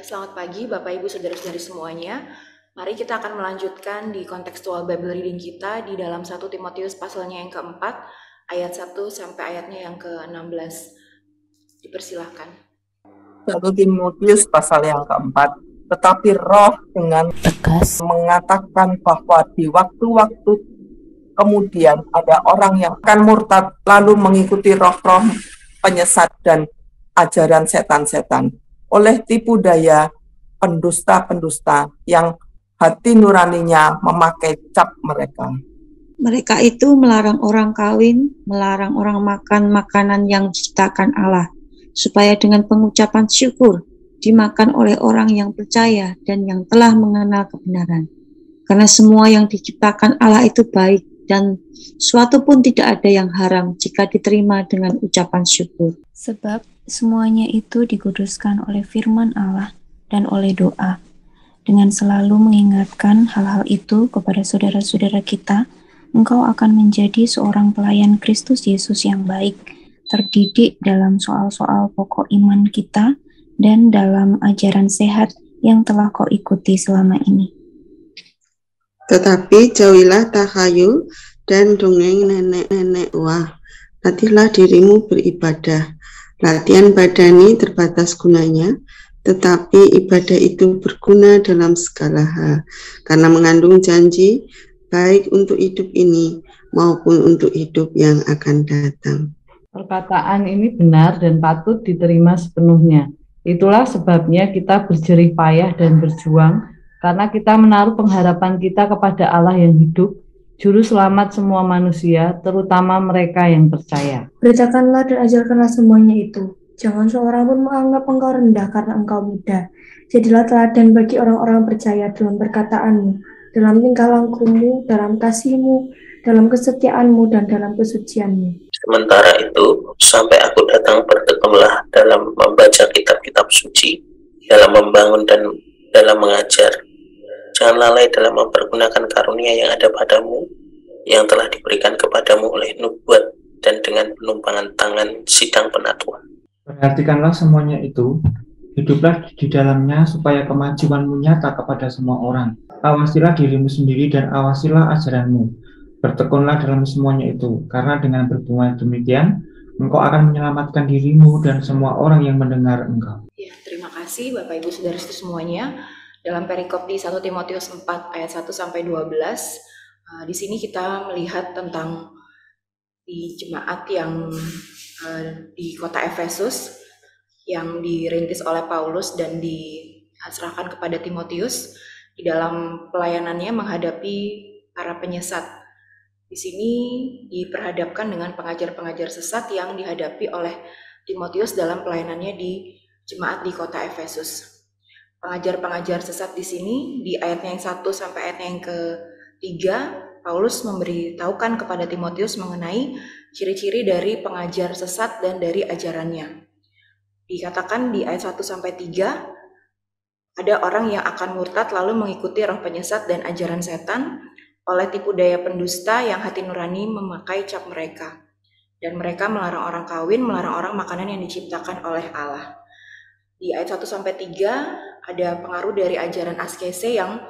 Selamat pagi Bapak Ibu Saudara-saudari semuanya. Mari kita akan melanjutkan di kontekstual Bible reading kita di dalam 1 Timotius pasalnya yang keempat, ayat 1 sampai ayatnya yang ke-16. Dipersilahkan. 1 Timotius pasal yang keempat. Tetapi Roh dengan tegas mengatakan bahwa di waktu-waktu kemudian ada orang yang akan murtad lalu mengikuti roh-roh penyesat dan ajaran setan-setan oleh tipu daya pendusta-pendusta yang hati nuraninya memakai cap mereka. Mereka itu melarang orang kawin, melarang orang makan makanan yang diciptakan Allah, supaya dengan pengucapan syukur dimakan oleh orang yang percaya dan yang telah mengenal kebenaran. Karena semua yang diciptakan Allah itu baik, dan suatu pun tidak ada yang haram jika diterima dengan ucapan syukur. Sebab semuanya itu dikuduskan oleh firman Allah dan oleh doa. Dengan selalu mengingatkan hal-hal itu kepada saudara-saudara kita, engkau akan menjadi seorang pelayan Kristus Yesus yang baik, terdidik dalam soal-soal pokok iman kita dan dalam ajaran sehat yang telah kau ikuti selama ini. Tetapi jauhilah takhayul dan dongeng nenek-nenek tua. Latihlah dirimu beribadah. Latihan badani terbatas gunanya, tetapi ibadah itu berguna dalam segala hal, karena mengandung janji baik untuk hidup ini maupun untuk hidup yang akan datang. Perkataan ini benar dan patut diterima sepenuhnya. Itulah sebabnya kita berjerih payah dan berjuang, karena kita menaruh pengharapan kita kepada Allah yang hidup, Juru Selamat semua manusia, terutama mereka yang percaya. Beritakanlah dan ajarkanlah semuanya itu. Jangan seorang pun menganggap engkau rendah karena engkau muda. Jadilah teladan bagi orang-orang percaya dalam perkataanmu, dalam tingkah lakumu, dalam kasihmu, dalam kesetiaanmu, dan dalam kesucianmu. Sementara itu, sampai aku datang bertekunlah dalam membaca kitab-kitab suci, dalam membangun dan dalam mengajar. Jangan lalai dalam mempergunakan karunia yang ada padamu, yang telah diberikan kepadamu oleh nubuat dan dengan penumpangan tangan sidang penatua. Perhatikanlah semuanya itu, hiduplah di dalamnya supaya kemajuanmu nyata kepada semua orang. Awasilah dirimu sendiri dan awasilah ajaranmu. Bertekunlah dalam semuanya itu, karena dengan berbuat demikian, engkau akan menyelamatkan dirimu dan semua orang yang mendengar engkau. Ya, terima kasih Bapak Ibu Saudara-saudari semuanya. Dalam perikop di 1 Timotius 4 ayat 1 sampai 12, di sini kita melihat tentang di jemaat yang di kota Efesus yang dirintis oleh Paulus dan diserahkan kepada Timotius di dalam pelayanannya menghadapi para penyesat. Di sini diperhadapkan dengan pengajar-pengajar sesat yang dihadapi oleh Timotius dalam pelayanannya di jemaat di kota Efesus. Pengajar-pengajar sesat di sini di ayatnya yang 1 sampai ayatnya yang ke-3, Paulus memberitahukan kepada Timotius mengenai ciri-ciri dari pengajar sesat dan dari ajarannya. Dikatakan di ayat 1 sampai 3, ada orang yang akan murtad lalu mengikuti roh penyesat dan ajaran setan oleh tipu daya pendusta yang hati nurani memakai cap mereka. Dan mereka melarang orang kawin, melarang orang makanan yang diciptakan oleh Allah. Di ayat 1 sampai 3 ada pengaruh dari ajaran askese yang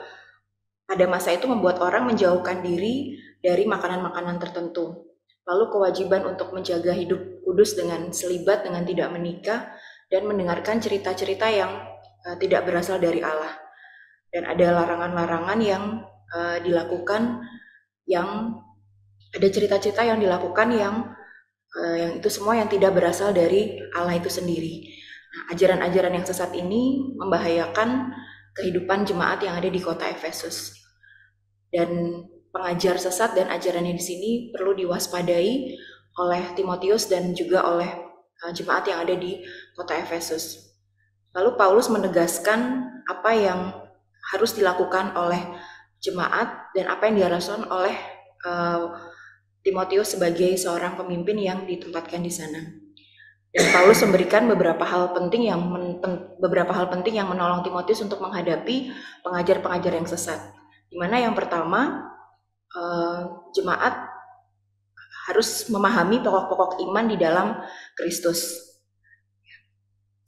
pada masa itu membuat orang menjauhkan diri dari makanan-makanan tertentu. Lalu kewajiban untuk menjaga hidup kudus dengan selibat, dengan tidak menikah, dan mendengarkan cerita-cerita yang tidak berasal dari Allah. Dan ada larangan-larangan yang dilakukan, yang ada cerita-cerita yang dilakukan yang itu semua yang tidak berasal dari Allah itu sendiri. Nah, ajaran-ajaran yang sesat ini membahayakan kehidupan jemaat yang ada di kota Efesus. Dan pengajar sesat dan ajarannya di sini perlu diwaspadai oleh Timotius dan juga oleh jemaat yang ada di kota Efesus. Lalu Paulus menegaskan apa yang harus dilakukan oleh jemaat dan apa yang diharapkan oleh Timotius sebagai seorang pemimpin yang ditempatkan di sana. Dan Paulus memberikan beberapa hal penting yang menolong Timotius untuk menghadapi pengajar-pengajar yang sesat. Di mana yang pertama, jemaat harus memahami pokok-pokok iman di dalam Kristus.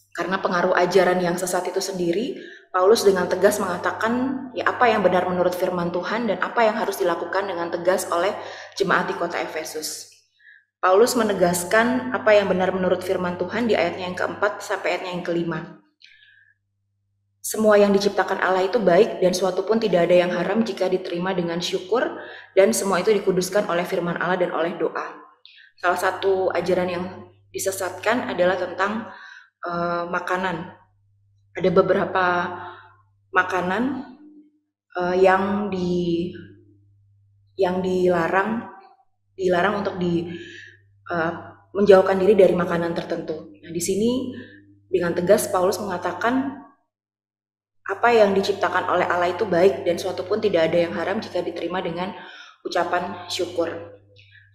Karena pengaruh ajaran yang sesat itu sendiri, Paulus dengan tegas mengatakan ya apa yang benar menurut firman Tuhan dan apa yang harus dilakukan dengan tegas oleh jemaat di kota Efesus. Paulus menegaskan apa yang benar menurut firman Tuhan di ayatnya yang keempat sampai ayatnya yang kelima. Semua yang diciptakan Allah itu baik dan suatu pun tidak ada yang haram jika diterima dengan syukur, dan semua itu dikuduskan oleh firman Allah dan oleh doa. Salah satu ajaran yang disesatkan adalah tentang makanan. Ada beberapa makanan yang dilarang untuk menjauhkan diri dari makanan tertentu. Nah, di sini dengan tegas Paulus mengatakan apa yang diciptakan oleh Allah itu baik dan suatu pun tidak ada yang haram jika diterima dengan ucapan syukur.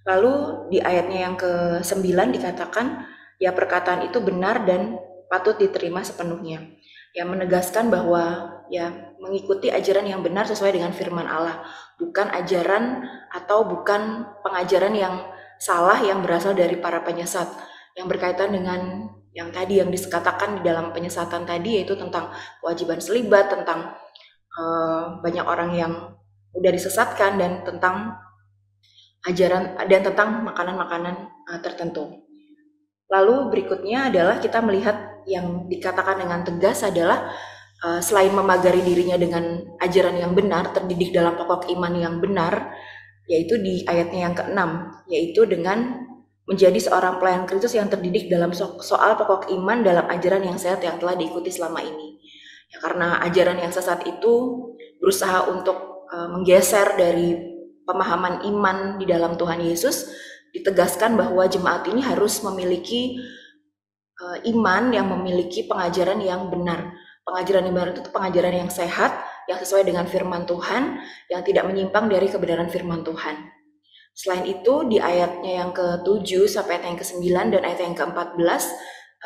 Lalu di ayatnya yang ke-9 dikatakan ya perkataan itu benar dan patut diterima sepenuhnya. Ya menegaskan bahwa ya mengikuti ajaran yang benar sesuai dengan firman Allah, bukan ajaran atau bukan pengajaran yang salah yang berasal dari para penyesat, yang berkaitan dengan yang tadi yang dikatakan di dalam penyesatan tadi, yaitu tentang kewajiban selibat, tentang banyak orang yang mudah disesatkan, dan tentang ajaran dan tentang makanan-makanan tertentu. Lalu berikutnya adalah kita melihat yang dikatakan dengan tegas adalah selain memagari dirinya dengan ajaran yang benar, terdidik dalam pokok iman yang benar, yaitu di ayatnya yang ke-6, yaitu dengan menjadi seorang pelayan Kristus yang terdidik dalam soal pokok iman dalam ajaran yang sehat yang telah diikuti selama ini. Ya, karena ajaran yang sesat itu berusaha untuk menggeser dari pemahaman iman di dalam Tuhan Yesus, ditegaskan bahwa jemaat ini harus memiliki iman yang memiliki pengajaran yang benar. Pengajaran yang benar itu pengajaran yang sehat, yang sesuai dengan firman Tuhan, yang tidak menyimpang dari kebenaran firman Tuhan. Selain itu, di ayatnya yang ke-7 sampai ayat yang ke-9 dan ayat yang ke-14,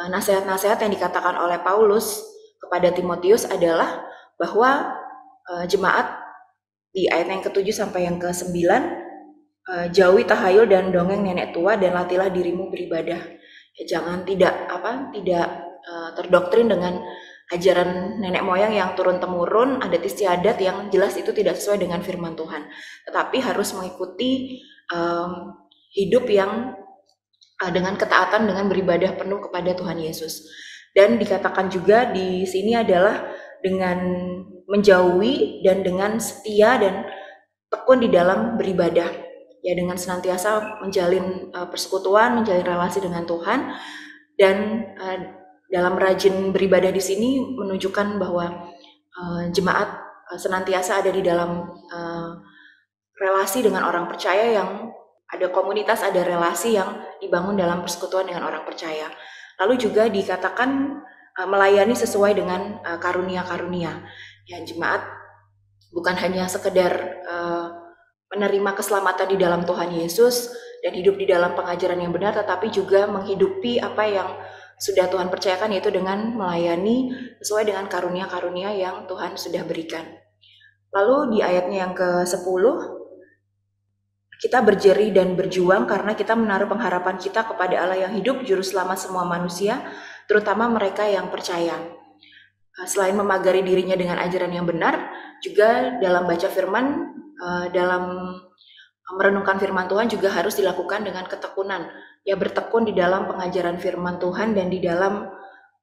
nasihat-nasihat yang dikatakan oleh Paulus kepada Timotius adalah bahwa jemaat di ayat yang ke-7 sampai yang ke-9, jauhi tahayul dan dongeng nenek tua dan latihlah dirimu beribadah. Ya, jangan tidak terdoktrin dengan ajaran nenek moyang yang turun-temurun, adat istiadat yang jelas itu tidak sesuai dengan firman Tuhan. Tetapi harus mengikuti hidup yang dengan ketaatan, dengan beribadah penuh kepada Tuhan Yesus. Dan dikatakan juga di sini adalah dengan menjauhi dan dengan setia dan tekun di dalam beribadah. Ya, dengan senantiasa menjalin persekutuan, menjalin relasi dengan Tuhan, dan dalam rajin beribadah di sini menunjukkan bahwa jemaat senantiasa ada di dalam relasi dengan orang percaya, yang ada komunitas, ada relasi yang dibangun dalam persekutuan dengan orang percaya. Lalu juga dikatakan melayani sesuai dengan karunia-karunia. Ya, jemaat bukan hanya sekedar menerima keselamatan di dalam Tuhan Yesus dan hidup di dalam pengajaran yang benar, tetapi juga menghidupi apa yang sudah Tuhan percayakan, yaitu dengan melayani sesuai dengan karunia-karunia yang Tuhan sudah berikan. Lalu di ayatnya yang ke-10, kita berjeri dan berjuang karena kita menaruh pengharapan kita kepada Allah yang hidup, juru selamat semua manusia, terutama mereka yang percaya. Selain memagari dirinya dengan ajaran yang benar, juga dalam baca firman, dalam merenungkan firman Tuhan juga harus dilakukan dengan ketekunan. Ya, bertekun di dalam pengajaran firman Tuhan dan di dalam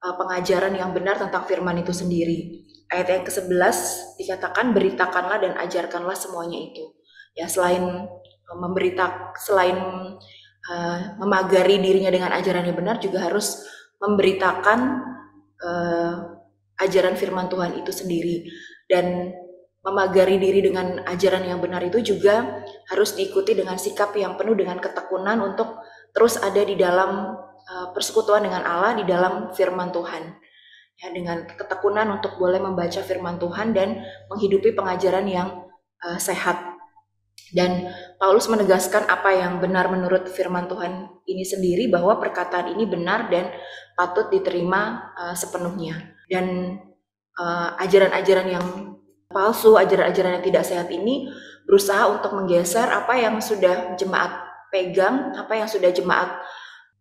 pengajaran yang benar tentang firman itu sendiri. Ayat yang ke-11 dikatakan, beritakanlah dan ajarkanlah semuanya itu. Ya, selain memagari dirinya dengan ajaran yang benar, juga harus memberitakan ajaran firman Tuhan itu sendiri. Dan memagari diri dengan ajaran yang benar itu juga harus diikuti dengan sikap yang penuh dengan ketekunan untuk terus ada di dalam persekutuan dengan Allah, di dalam firman Tuhan. Ya, dengan ketekunan untuk boleh membaca firman Tuhan dan menghidupi pengajaran yang sehat. Dan Paulus menegaskan apa yang benar menurut firman Tuhan ini sendiri, bahwa perkataan ini benar dan patut diterima sepenuhnya. Dan ajaran-ajaran yang palsu, ajaran-ajaran yang tidak sehat ini berusaha untuk menggeser apa yang sudah jemaat pegang, apa yang sudah jemaat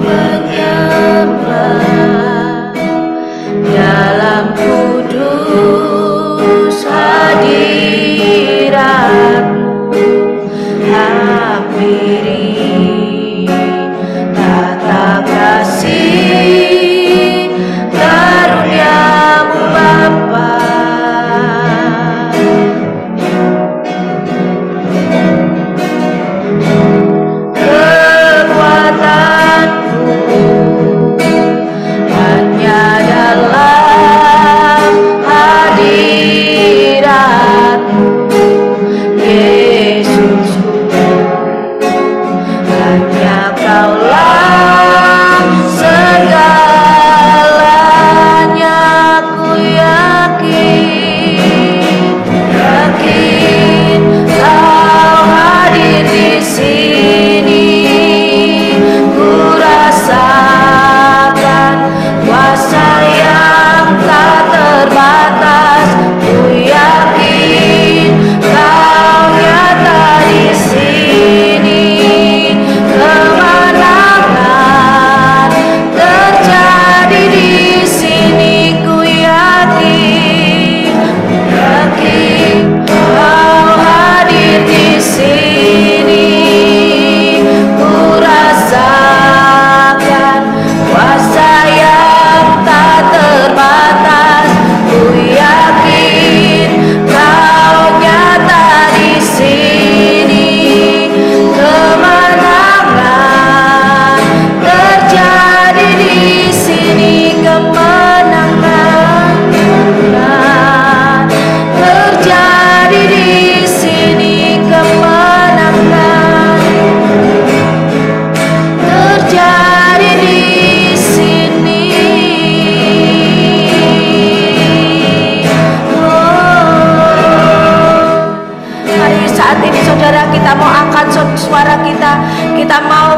menyembah dalam kudus hadirat-Mu. Hampiri tata kasih karunia-Mu Bapa. Kita mau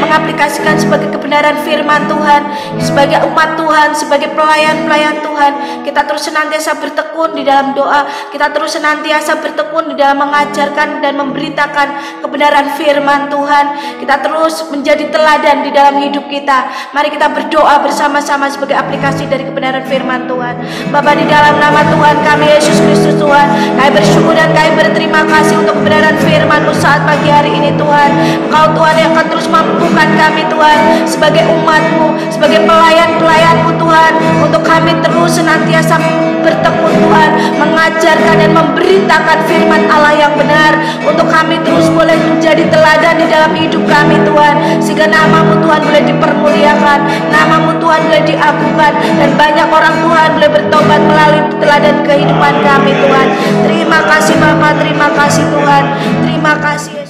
mengaplikasikan sebagai kebenaran firman Tuhan, sebagai umat Tuhan, sebagai pelayan-pelayan Tuhan. Kita terus senantiasa bertekun di dalam doa, kita terus senantiasa bertekun di dalam mengajarkan dan memberitakan kebenaran firman Tuhan. Kita terus menjadi teladan di dalam hidup kita. Mari kita berdoa bersama-sama sebagai aplikasi dari kebenaran firman Tuhan. Bapa, di dalam nama Tuhan kami Yesus Kristus Tuhan, kami bersyukur dan kami berterima kasih untuk kebenaran firman-Mu saat pagi hari ini Tuhan. Engkau Tuhan yang akan terus mampukan kami Tuhan sebagai umat-Mu, sebagai pelayan-pelayan-Mu Tuhan, untuk kami terus senantiasa bertekun Tuhan, mengajarkan dan memberitakan firman Allah yang benar, untuk kami terus boleh menjadi teladan di dalam hidup kami Tuhan, sehingga nama-Mu Tuhan boleh dipermuliakan, nama-Mu Tuhan boleh diagungkan, dan banyak orang Tuhan boleh bertobat melalui teladan kehidupan kami Tuhan. Terima kasih Bapa, terima kasih Tuhan, terima kasih.